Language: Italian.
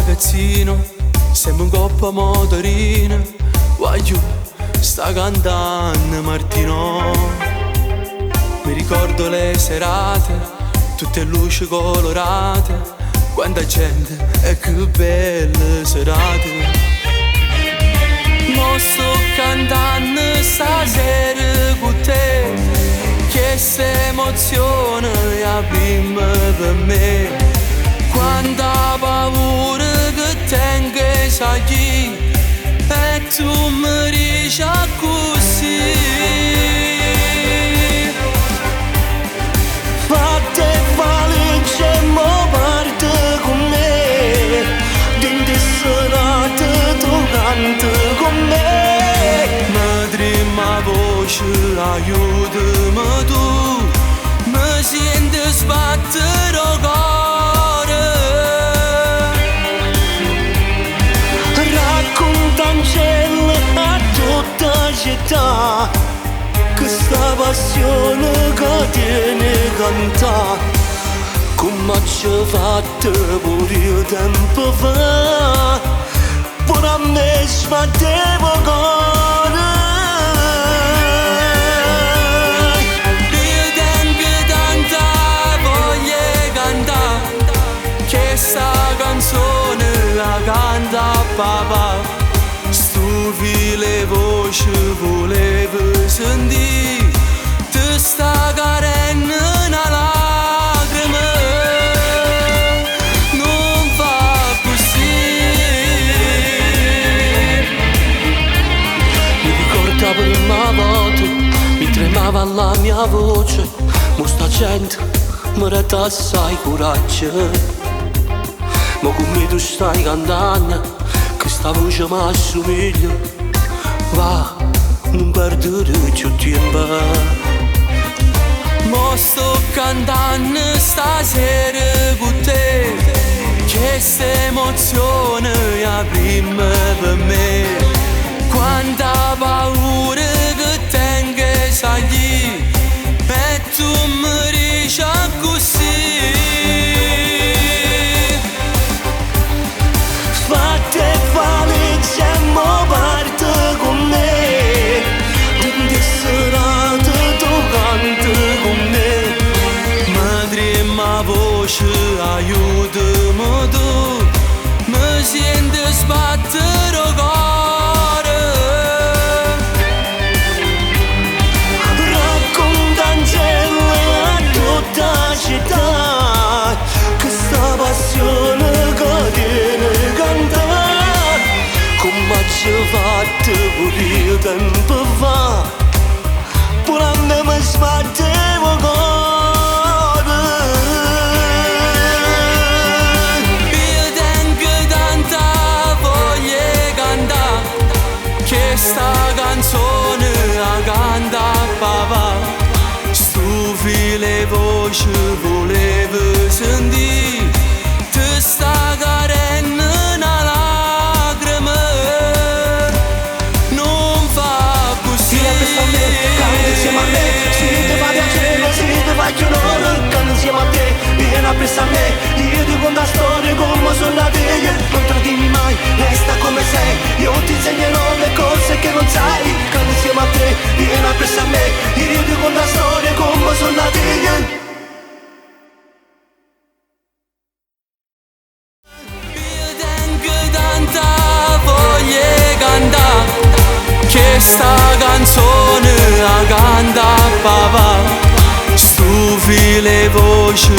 ragazzino, sembra un coppa motorino. Guagliù, sta cantando Martino. Mi ricordo le serate, tutte luci colorate, quanta gente e che belle serate. Mo sto cantando stasera con te, che se emozione la prima per me. Quanta paura che tengo sai chi, e tu mi dici così. Fate valigie, mo parte con me, dindi serate tu canti con me. Madre ma voce aiutami tu, mi sento sbattere il cuore. Racconta Angela a tutta la città, questa passione che tiene cantare, come ci ha fatto pure io tempo fa, pure a me sbattevo cuore. Io tengo tanta voglia di cantare, che sta canzone la canta papà. Stufi le voci volevo sentire, ti sta carendo una lacrima. Non fa così. Mi ricordo la prima volta, mi tremava la mia voce, mo sta gente mi retta assai coraggio. Ma come tu stai cantando, questa voce mi assomiglia, va, non perdere più tempo. Mo sto cantando stasera con te, che se emozione la prima per me. Quanta paura che tengo sai chi, e tu mi dici così. Fate valigie, mo parte con me, dindi serate tu canti con me. Madre ma voce aiutami tu, mi sento sbattere il cuore. Racconta Angela a tutta la città, questa passione che tiene cantare, come ci ha fatto pure io tempo fa, pure a me mi sbattevo cuore. Io tengo tanta voglia di cantare, che sta canzone la canta papà. Stufi le voci volevo sentire, ti sta carendo una lacrima. Non fa così. Vieni a me, canti insieme a me, se ti fa piacere, se ti faccio onore, canti insieme a te, vieni a me, io ti conto la storia come sono nata io, non tradimi mai, resta come sei, io ti insegnerò le cose che non sai, canti insieme a te, vieni a me, io ti conto la storia come sono nata io. Io tengo tanta voglia di cantare, che sta canzone la canta papà. Stufi le voci